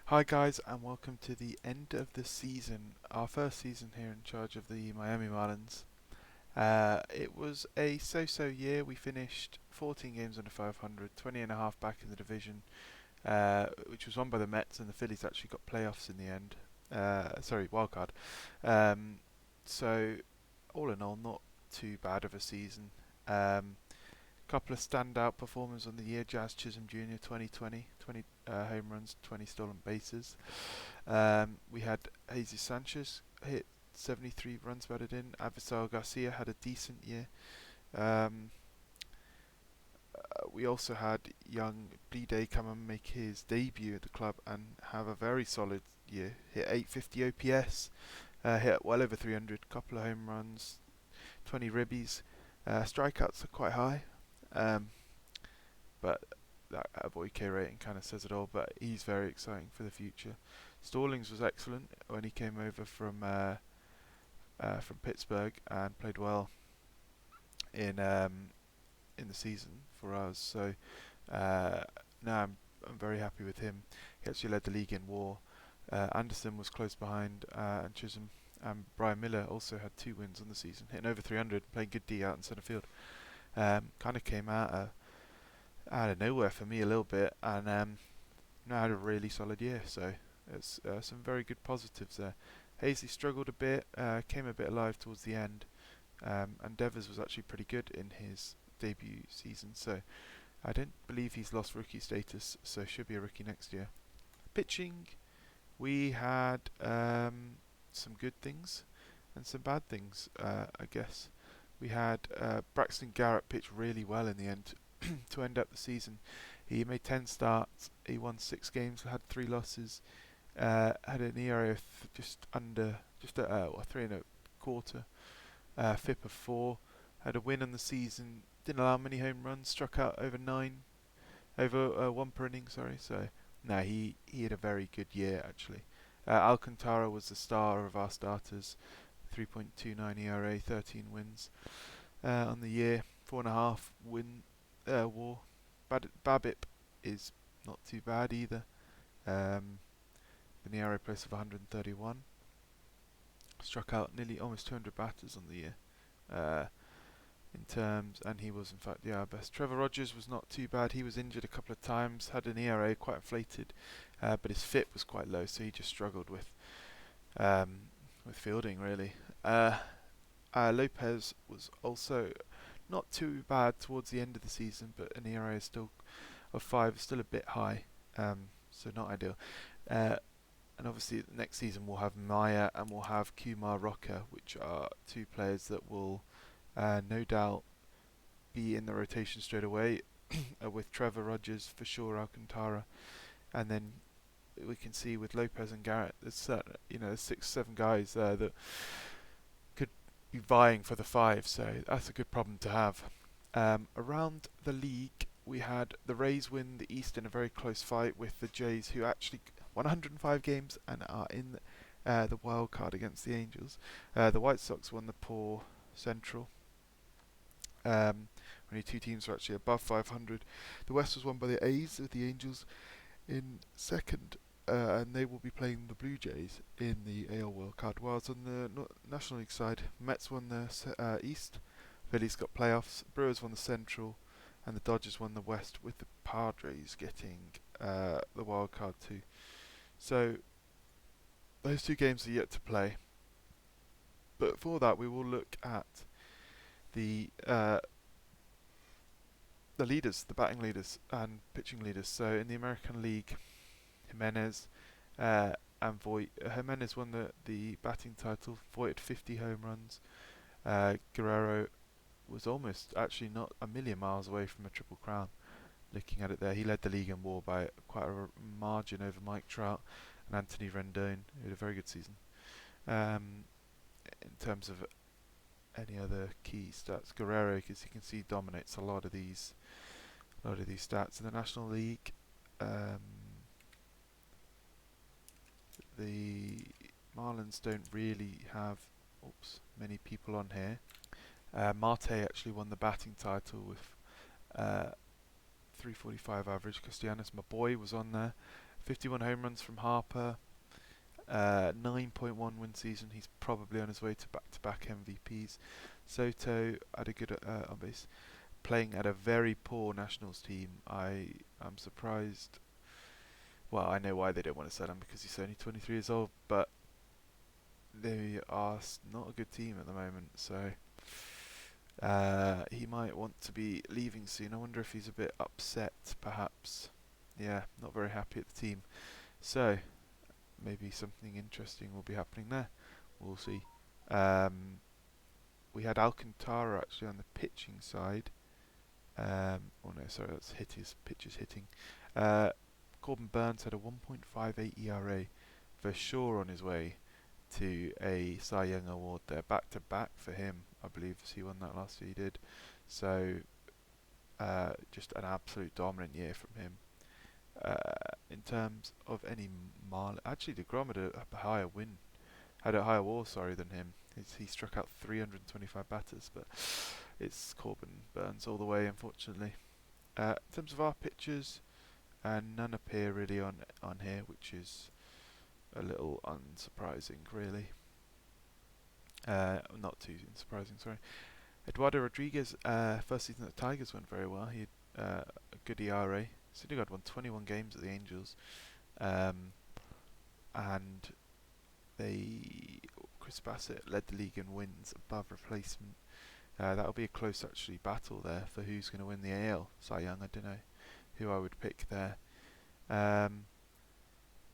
Hi guys, and welcome to the end of the season, our first season here in charge of the Miami Marlins. It was a so-so year. We finished 14 games under 500, 20 and a half back in the division, which was won by the Mets, and the Phillies actually got playoffs in the end. Sorry, wild card. Um, so all in all, not too bad of a season. Couple of standout performers on the year: Jazz Chisholm Jr. 20 home runs, 20 stolen bases. We had Jesus Sanchez hit 73 runs batted in. Avisal Garcia had a decent year. Um, we also had young Bleday come and make his debut at the club and have a very solid year. Hit 850 OPS, hit well over 300, couple of home runs, 20 ribbies. Strikeouts are quite high, um, but that avoid K rating kind of says it all. But he's very exciting for the future. Stallings was excellent when he came over from Pittsburgh and played well in the season for us. So now I'm very happy with him. He actually led the league in WAR. Anderson was close behind, and Chisholm and Brian Miller also had 2 wins on the season, hitting over 300, playing good D out in centre field. Kind of came out of nowhere for me a little bit, and now had a really solid year. So it's some very good positives there. Hazley struggled a bit, came a bit alive towards the end, and Devers was actually pretty good in his debut season. So I don't believe he's lost rookie status, so should be a rookie next year. Pitching, we had some good things and some bad things, I guess. We had Braxton Garrett pitch really well in the end to end up the season. He made 10 starts, he won 6 games, had 3 losses, had an ERA of just at 3 and a quarter, FIP of 4, had a win on the season, didn't allow many home runs, struck out over 1 per inning, sorry. So no, he had a very good year actually. Alcantara was the star of our starters, 3.29 ERA, 13 wins on the year, 4.5 win WAR. Babip is not too bad either. An ERA place of 131. Struck out nearly almost 200 batters on the year. In terms, and he was in fact our best. Trevor Rogers was not too bad. He was injured a couple of times, had an ERA quite inflated, but his FIP was quite low, so he just struggled with fielding really. Lopez was also not too bad towards the end of the season, but an ERA is still of 5 is still a bit high, so not ideal. And obviously next season we'll have Maya and we'll have Kumar Rocker, which are 2 players that will no doubt be in the rotation straight away, with Trevor Rogers for sure, Alcantara, and then we can see with Lopez and Garrett, there's 6, 7 guys there that could be vying for the 5, so that's a good problem to have. Around the league, we had the Rays win the East in a very close fight with the Jays, who actually won 105 games and are in the wild card against the Angels. The White Sox won the poor Central. Only 2 teams were actually above 500. The West was won by the A's, with the Angels in second, and they will be playing the Blue Jays in the AL World Card. Whilst on the National League side, Mets won the East, Phillies got playoffs, Brewers won the Central, and the Dodgers won the West, with the Padres getting the wild card too. So those 2 games are yet to play. But for that, we will look at the leaders, the batting leaders and pitching leaders. So in the American League, Jimenez and Voit. Jimenez won the batting title. Voit had 50 home runs. Guerrero was almost actually not a million miles away from a triple crown. Looking at it there, he led the league in WAR by quite a margin over Mike Trout and Anthony Rendon, who had a very good season. In terms of any other key stats, Guerrero, as you can see, dominates a lot of these stats in the National League. The Marlins don't really have many people on here. Marte actually won the batting title with 345 average. Castellanos, my boy, was on there. 51 home runs from Harper. 9.1 win season. He's probably on his way to back-to-back MVPs. Soto had a good on base, playing at a very poor Nationals team. I am surprised. Well, I know why they don't want to sell him because he's only 23 years old, but they are not a good team at the moment. So he might want to be leaving soon. I wonder if he's a bit upset, perhaps. Yeah, not very happy at the team. So maybe something interesting will be happening there. We'll see. We had Alcantara actually on the pitching side. Oh no, sorry, that's pitches hitting. Corbin Burns had a 1.58 ERA, for sure on his way to a Cy Young award there, back to back for him, I believe, as he won that last year. He did. So just an absolute dominant year from him. In terms of any actually DeGrom had a higher WAR, than him. He struck out 325 batters, but it's Corbin Burns all the way, unfortunately. In terms of our pitchers, none appear really on here, which is a little unsurprising, really. Not too surprising, sorry. Eduardo Rodriguez, first season at the Tigers went very well. He had a good ERA. Syndergaard won 21 games at the Angels, and Chris Bassett led the league in wins above replacement. That'll be a close actually battle there for who's going to win the AL Cy Young. I don't know who I would pick there.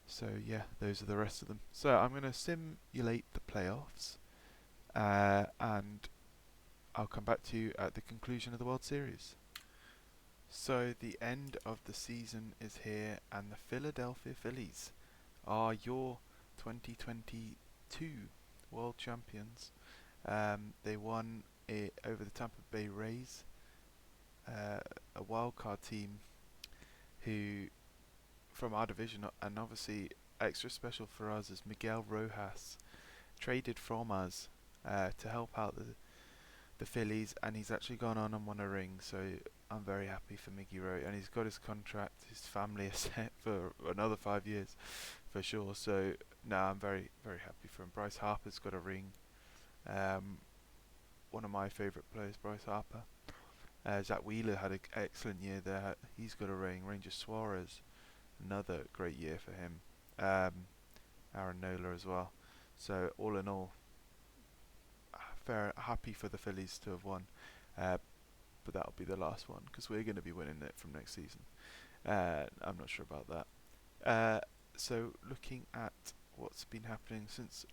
So yeah, those are the rest of them. So I'm going to simulate the playoffs, and I'll come back to you at the conclusion of the World Series. So the end of the season is here, and the Philadelphia Phillies are your 2022 World Champions. They won it over the Tampa Bay Rays, a wildcard team who from our division, and obviously extra special for us is Miguel Rojas traded from us to help out the Phillies, and he's actually gone on and won a ring, so I'm very happy for Miggy Rowe, and he's got his contract, his family is set for another 5 years for sure, so no, I'm very, very happy for him. Bryce Harper's got a ring, one of my favourite players, Bryce Harper. Zach Wheeler had an excellent year there, he's got a ring. Ranger Suarez, another great year for him. Aaron Nola as well. So all in all, happy for the Phillies to have won, but that'll be the last one because we're going to be winning it from next season. I'm not sure about that. So looking at what's been happening since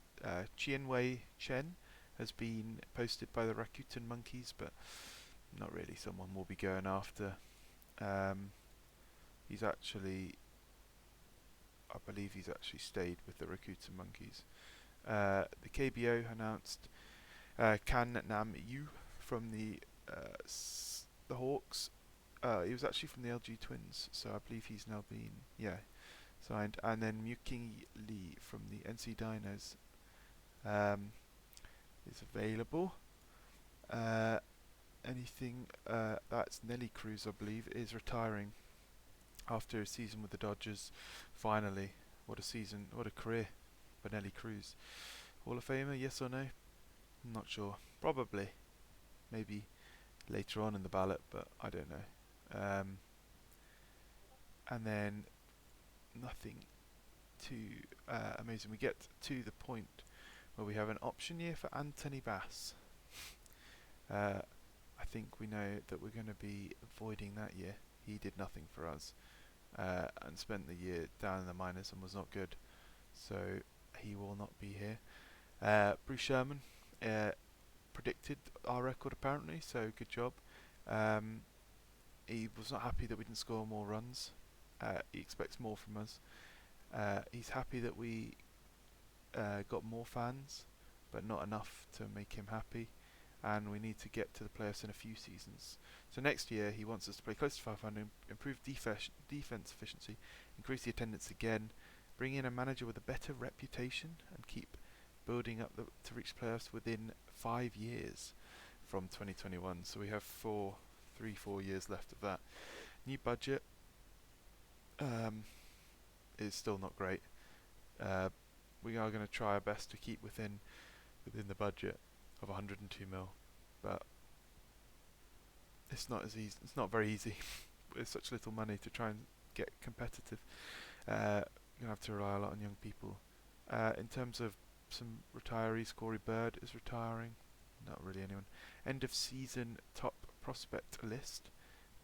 Chien-Wei Chen has been posted by the Rakuten Monkeys, but not really someone we'll be going after. He's actually, I believe he's actually stayed with the Rakuten Monkeys. The KBO announced Kan Nam Yu from the Hawks. He was actually from the LG Twins, so I believe he's now been signed. And then Muking Lee from the NC Dinos is available. That's Nelly Cruz, I believe, is retiring after a season with the Dodgers. Finally, what a season, what a career for Nelly Cruz. Hall of Famer, yes or no? I'm not sure. Probably. Maybe later on in the ballot, but I don't know. And then nothing too amazing. We get to the point where we have an option year for Anthony Bass. I think we know that we're going to be avoiding that year. He did nothing for us and spent the year down in the minors and was not good. So he will not be here. Bruce Sherman predicted our record apparently, so good job. He was not happy that we didn't score more runs. He expects more from us. He's happy that we got more fans, but not enough to make him happy. And we need to get to the playoffs in a few seasons. So next year he wants us to play close to 500, improve defense efficiency, increase the attendance again, bring in a manager with a better reputation, and keep building up to reach playoffs within 5 years from 2021. So we have 4 years left of that. New budget, is still not great. We are going to try our best to keep within the budget of 102 mil, but it's not as easy. It's not very easy with such little money to try and get competitive. You're gonna have to rely a lot on young people. In terms of some retirees, Corey Bird is retiring. Not really anyone. End of season top prospect list.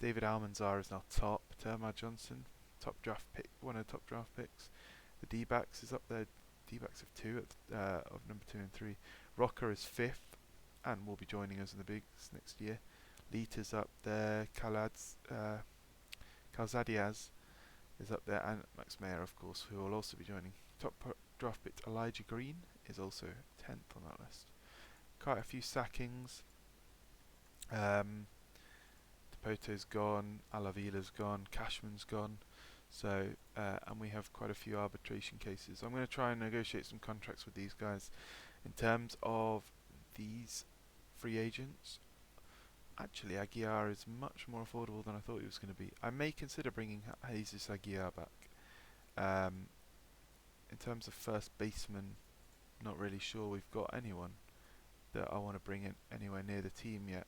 David Almanzar is now top. Termar Johnson, top draft pick, one of the top draft picks. The D-backs is up there. D-backs of two of number 2 and 3. Rocker is 5th and will be joining us in the bigs next year. Lita's up there. Calzadiaz is up there, and Max Mayer, of course, who will also be joining. Top draft pick Elijah Green is also 10th on that list. Quite a few sackings. Depoto's gone, Alavila's gone, Cashman's gone. So, and we have quite a few arbitration cases. I'm going to try and negotiate some contracts with these guys. In terms of these free agents, actually Aguiar is much more affordable than I thought he was going to be. I may consider bringing Jesus Aguiar back. In terms of first baseman, not really sure we've got anyone that I want to bring in anywhere near the team yet.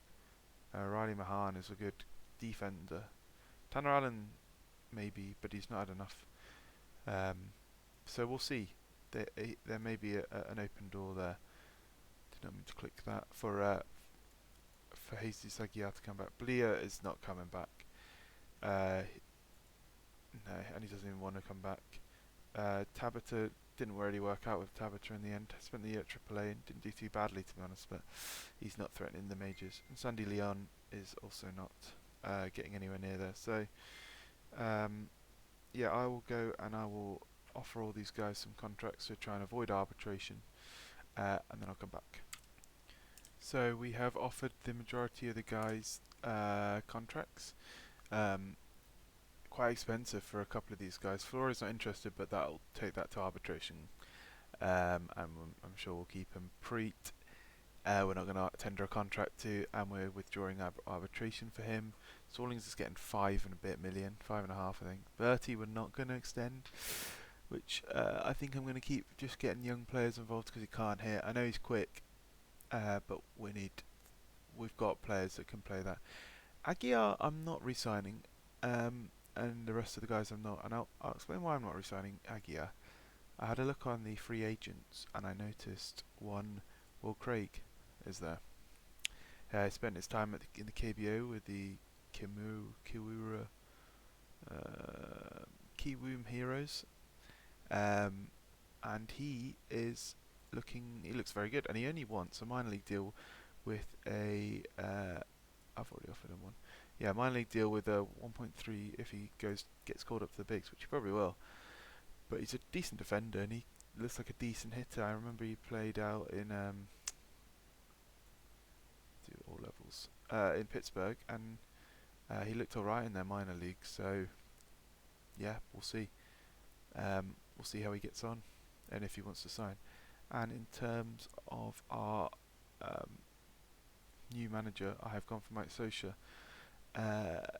Riley Mahan is a good defender. Tanner Allen maybe, but he's not had enough. So we'll see. There may be an open door there. Did not mean to click that for Jesus Aguiar to come back. Blia is not coming back. No, and he doesn't even want to come back. Tabata didn't really work out with Tabata in the end. Spent the year at AAA and didn't do too badly, to be honest, but he's not threatening the majors. And Sandy Leon is also not getting anywhere near there. So, yeah, I will go and I will offer all these guys some contracts to try and avoid arbitration, and then I'll come back. So we have offered the majority of the guys contracts. Quite expensive for a couple of these guys. Flora's not interested, but that'll take that to arbitration, and I'm sure we'll keep him. Preet, we're not going to tender a contract to, and we're withdrawing arbitration for him. Stallings is getting 5 and a bit million, 5.5 I think. Bertie we're not going to extend, which I think I'm going to keep just getting young players involved because he can't hit. I know he's quick, but we've got players that can play that. Aguiar I'm not re-signing. And the rest of the guys I'm not, and I'll explain why I'm not re-signing Aguiar. I had a look on the free agents and I noticed one Will Craig is there. He spent his time in the KBO with the Kiwoom Heroes, and he looks very good, and he only wants a minor league deal with a I've already offered him one. Yeah, minor league deal with a 1.3 if he gets called up to the bigs, which he probably will. But he's a decent defender and he looks like a decent hitter. I remember he played out in all levels in Pittsburgh, and he looked alright in their minor league. So yeah, we'll see. We'll see how he gets on and if he wants to sign. And in terms of our new manager, I have gone for Mike Scioscia.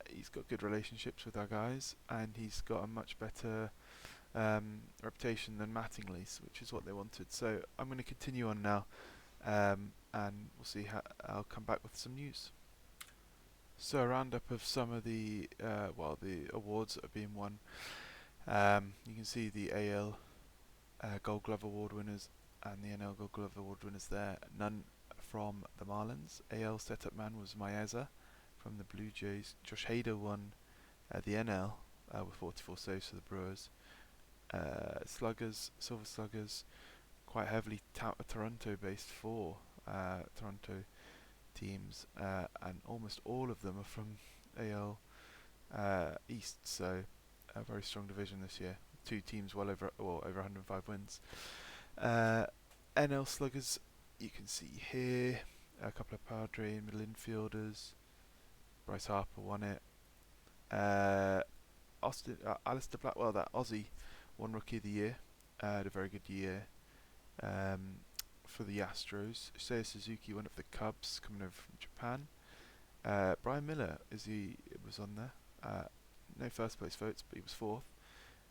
He's got good relationships with our guys, and he's got a much better reputation than Mattingly's, which is what they wanted. So I'm going to continue on now, and we'll see how I'll come back with some news. So a roundup of some of the the awards that are being won. You can see the AL Gold Glove Award winners and the NL Gold Glove Award winners there. None from the Marlins. AL setup man was Maeza from the Blue Jays. Josh Hader won the NL with 44 saves for the Brewers. Sluggers, Silver Sluggers, quite heavily Toronto-based for Toronto teams, and almost all of them are from AL East. So a very strong division this year. 2 teams over 105 wins. NL Sluggers, you can see here a couple of Padre and middle infielders. Bryce Harper won it. Alistair Blackwell, that Aussie, won Rookie of the Year. Had a very good year for the Astros. Seiya Suzuki won it for the Cubs, coming over from Japan. Brian Miller was on there. No first place votes, but he was 4th.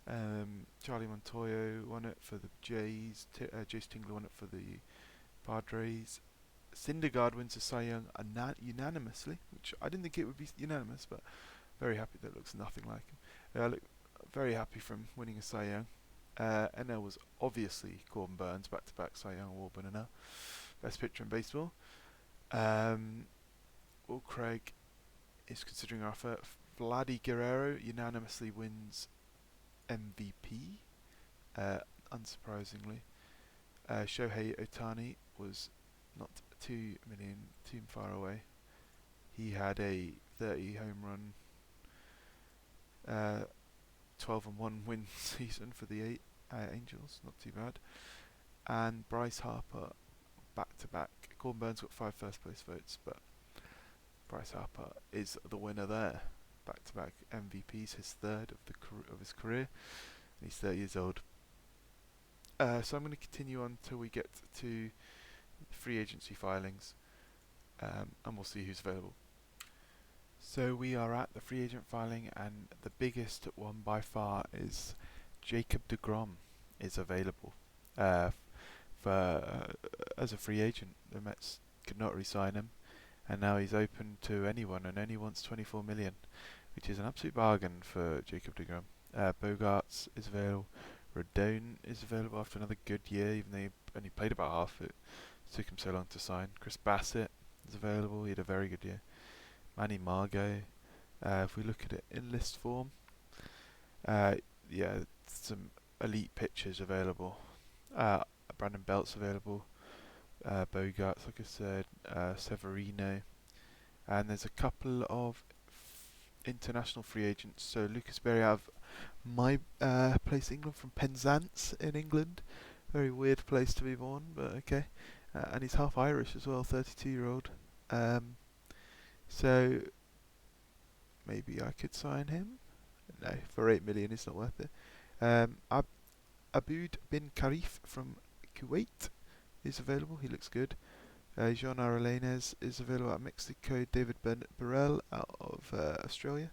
Charlie Montoyo won it for the Jays. Jace Tingler won it for the Padres. Syndergaard wins the Cy Young unanimously, which I didn't think it would be unanimous, but very happy that looks nothing like him. Look very happy from winning a Cy Young. And there was obviously Corbin Burns, back-to-back Cy Young Award winner now, best pitcher in baseball. Will Craig is considering our offer. Vladdy Guerrero unanimously wins MVP, unsurprisingly. Shohei Ohtani was not 2 million too far away. He had a 30 home run, 12-1 win season for the Angels, not too bad. And Bryce Harper, back-to-back. Corbin Burns got 5 first-place votes, but Bryce Harper is the winner there. Back-to-back MVPs, his third of his career, and he's 30 years old. So I'm going to continue on till we get to free agency filings, and we'll see who's available. So we are at the free agent filing, and the biggest one by far is Jacob deGrom is available as a free agent. The Mets could not re-sign him, and now he's open to anyone, and only wants 24 million, which is an absolute bargain for Jacob deGrom. Bogarts is available. Rodon is available after another good year, even though he only played about half it. It took him so long to sign. Chris Bassett is available. He had a very good year. Manny Margot. If we look at it in list form, some elite pitchers available. Brandon Belt's available. Bogarts, like I said. Severino. And there's a couple of international free agents. So Lucas Berry out of my place, England, from Penzance in England. Very weird place to be born, but okay. And he's half Irish as well, 32-year-old. So maybe I could sign him. No, for 8 million, it's not worth it. Aboud bin Karif from Kuwait is available. He looks good. Jean Arellanes is available out of Mexico. David Burrell out of Australia.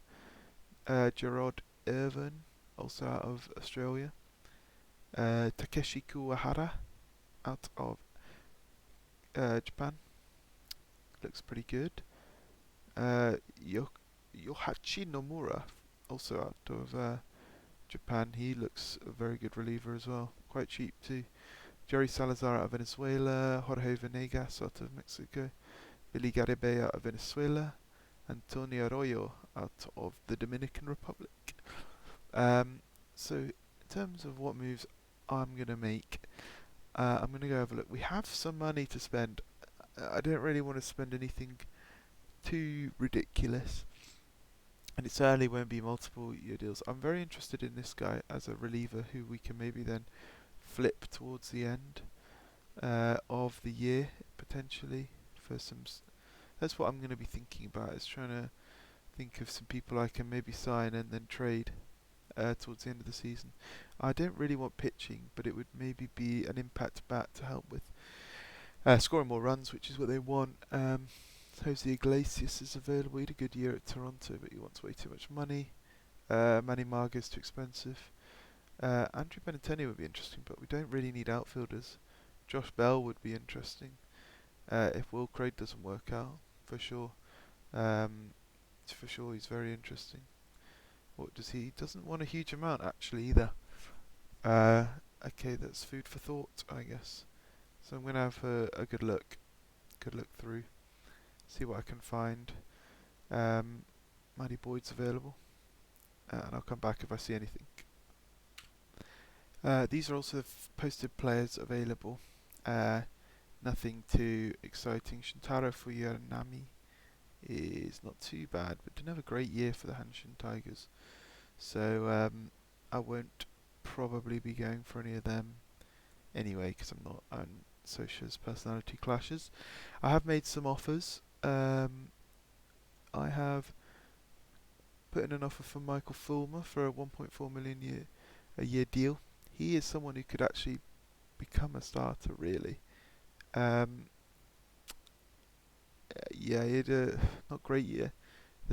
Gerard Irvin, also out of Australia. Takeshi Kuwahara out of Japan. Looks pretty good. Yohachi Nomura, also out of Japan. He looks a very good reliever as well. Quite cheap too. Jerry Salazar out of Venezuela. Jorge Venegas out of Mexico. Billy Garibay out of Venezuela. Antonio Arroyo out of the Dominican Republic. So in terms of what moves I'm going to make, I'm going to go have a look. We have some money to spend. I don't really want to spend anything too ridiculous, and it certainly won't be multiple year deals. I'm very interested in this guy as a reliever who we can maybe then flip towards the end of the year potentially for some. That's what I'm going to be thinking about, is trying to think of some people I can maybe sign and then trade towards the end of the season. I don't really want pitching, but it would maybe be an impact bat to help with scoring more runs, which is what they want. Jose Iglesias is available. He had a good year at Toronto, but he wants way too much money. Manny Margot is too expensive. Andrew Benintendi would be interesting, but we don't really need outfielders. Josh Bell would be interesting if Will Craig doesn't work out, for sure. For sure, he's very interesting. What does he? Doesn't want a huge amount actually either. Okay, that's food for thought, I guess. So I'm gonna have a good look through, see what I can find. Matty Boyd's available, and I'll come back if I see anything. These are also posted players available. Nothing too exciting. Shintaro Fuyanami is not too bad, but didn't have a great year for the Hanshin Tigers. So I won't probably be going for any of them anyway, because I'm not on Sosha's personality clashes. I have made some offers. I have put in an offer for Michael Fulmer for a 1.4 million a year deal. He is someone who could actually become a starter, really. Yeah, he had a not great year.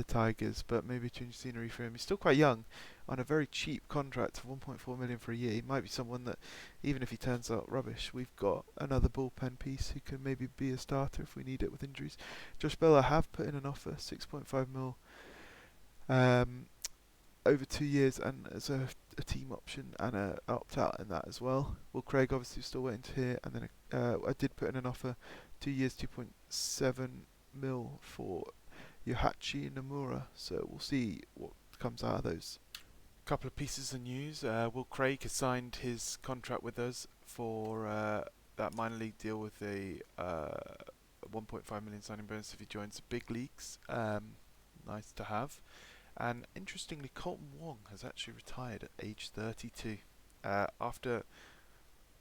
the Tigers, but maybe a change of scenery for him. He's still quite young, on a very cheap contract of 1.4 million for a year. He might be someone that, even if he turns out rubbish, we've got another bullpen piece who can maybe be a starter if we need it with injuries. Josh Bell, I have put in an offer, 6.5 mil, over 2 years, and as a team option and a opt out in that as well. Will Craig obviously still waiting to hear, and then I did put in an offer, 2 years, 2.7 mil for Yohachi Nomura, so we'll see what comes out of those. Couple of pieces of news. Will Craig has signed his contract with us for that minor league deal with a 1.5 million signing bonus if he joins the big leagues. Nice to have. And interestingly, Colton Wong has actually retired at age 32 after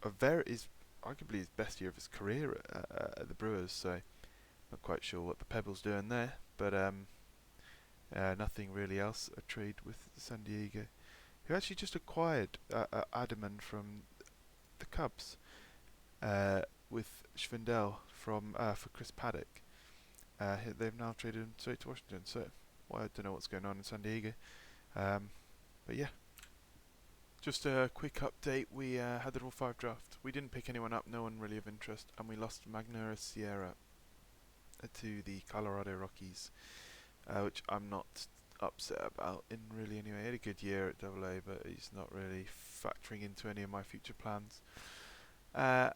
arguably his best year of his career at the Brewers. So not quite sure what the Pebbles doing there, but nothing really else. A trade with San Diego, who actually just acquired Adaman from the Cubs with Schwindel for Chris Paddock. They've now traded him straight to Washington. So I don't know what's going on in San Diego, but yeah. Just a quick update. We had the Rule 5 draft. We didn't pick anyone up, no one really of interest, and we lost Magneuris Sierra to the Colorado Rockies, which I'm not upset about in really any way. He had a good year at AA, but he's not really factoring into any of my future plans. I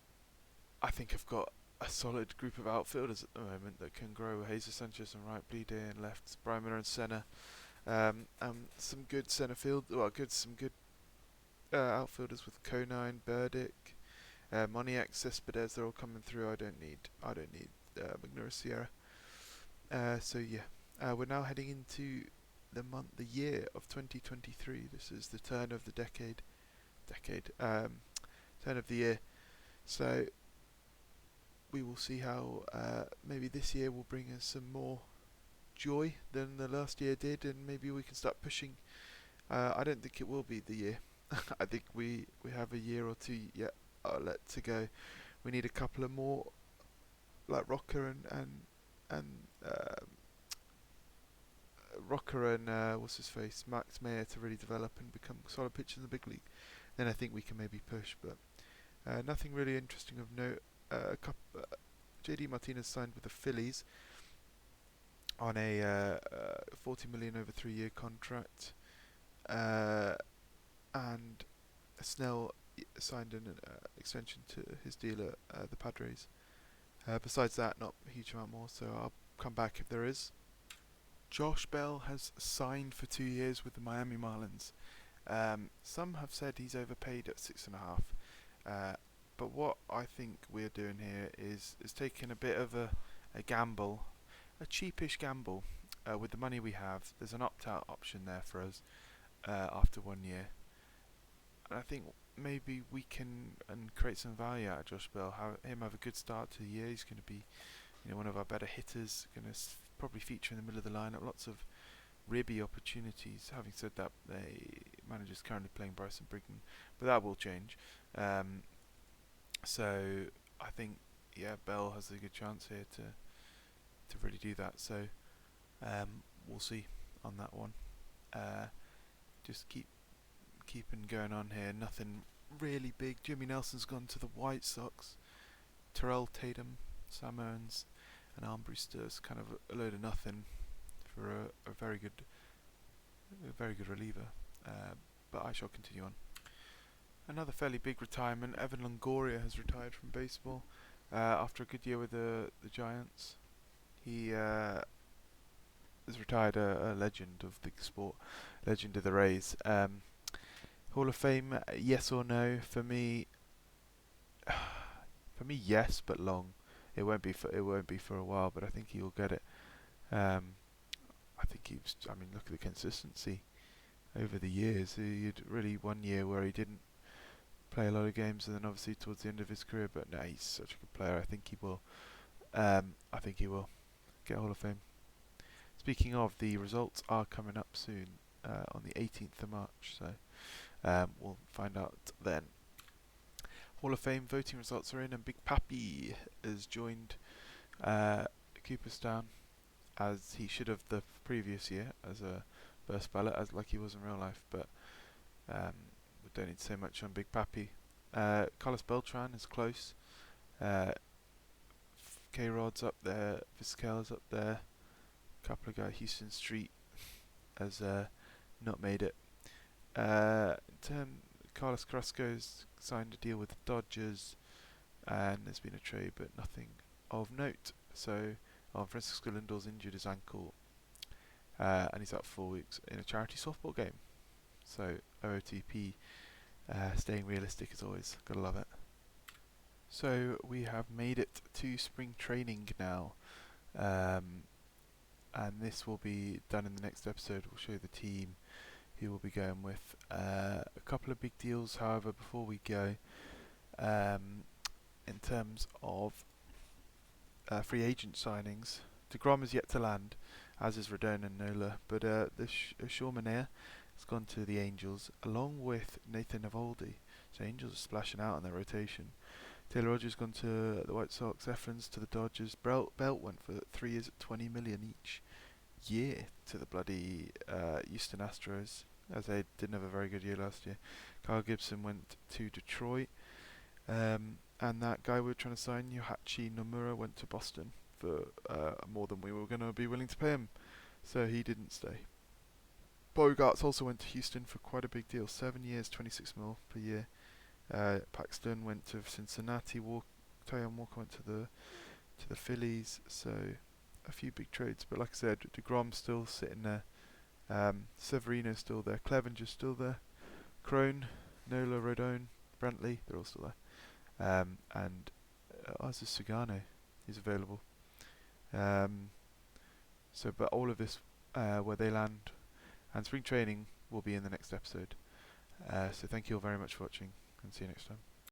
think I've got a solid group of outfielders at the moment that can grow. Jesus Sanchez on right, Bleday in left, Brian Miller in centre, some good centre field. Well, some good outfielders with Conine, Burdick, Moniak, Cespedes. They're all coming through. I don't need Magneuris Sierra. So yeah, we're now heading into the year of 2023. This is the turn of the turn of the year. So we will see how maybe this year will bring us some more joy than the last year did, and maybe we can start pushing. I don't think it will be the year. I think we have a year or two yet let to go. We need a couple of more, like Rocker and what's his face, Max Meyer, to really develop and become solid pitchers in the big league. Then I think we can maybe push, but nothing really interesting of note. JD Martinez signed with the Phillies on a 40 million over 3-year contract, and Snell signed an extension to his deal at the Padres. Besides that, not a huge amount more, so I'll come back if there is. Josh Bell has signed for 2 years with the Miami Marlins. Some have said he's overpaid at 6.5. But what I think we're doing here is taking a bit of a gamble, a cheapish gamble, with the money we have. There's an opt-out option there for us after 1 year, and I think maybe we can create some value out of Josh Bell. Have a good start to the year. He's going to be, one of our better hitters. Going to probably feature in the middle of the lineup. Lots of ribby opportunities. Having said that, the manager's currently playing Bryson Brigman, but that will change. So I think Bell has a good chance here to really do that. So we'll see on that one. Just keeping going on here. Nothing really big. Jimmy Nelson's gone to the White Sox. Terrell Tatum, Sam Owens, and Armbruster's kind of a load of nothing for a very good reliever. But I shall continue on. Another fairly big retirement. Evan Longoria has retired from baseball after a good year with the Giants. He has retired, a legend of the sport, legend of the Rays. Hall of Fame, yes or no? For me, yes, but long. It won't be for a while, but I think he will get it. I think look at the consistency over the years. He had really 1 year where he didn't play a lot of games, and then obviously towards the end of his career. But no, he's such a good player. I think he will. Get Hall of Fame. Speaking of, the results are coming up soon on the 18th of March. So we'll find out then. Hall of Fame voting results are in, and Big Papi has joined Cooperstown. as he should have the previous year as a burst ballot, as like he was in real life. But we don't need to say much on Big Papi. Carlos Beltran is close. Uh, K-Rod's up there. Vizquel's up there. A couple of guys. Houston Street has not made it. Carlos Carrasco's signed a deal with the Dodgers, and there's been a trade, but nothing of note. So, Francisco Lindor's injured his ankle, and he's out 4 weeks in a charity softball game. So, OOTP staying realistic as always. Gotta love it. So, we have made it to spring training now, and this will be done in the next episode. We'll show you the team who we'll be going with. A couple of big deals, however, before we go, in terms of free agent signings. DeGrom is yet to land, as is Rodon and Nola, but Shaw Manaea has gone to the Angels, along with Nathan Eovaldi. So Angels are splashing out on their rotation. Taylor Rogers gone to the White Sox, Eflin's to the Dodgers. Belt went for 3 years at $20 million each year to the bloody Houston Astros, as they didn't have a very good year last year. Kyle Gibson went to Detroit, and that guy we were trying to sign, Yohachi Nomura, went to Boston for more than we were going to be willing to pay him, so he didn't stay. Bogarts also went to Houston for quite a big deal, 7 years, $26 million per year. Paxton went to Cincinnati. Taijuan Walker went to the Phillies. So a few big trades, but like I said, DeGrom's still sitting there. Severino's still there. Clevenger's still there. Crone, Nola, Rodon, Brantley, they're all still there. And Ozzy Sugano is available. But all of this, where they land, and spring training will be in the next episode. So thank you all very much for watching, and see you next time.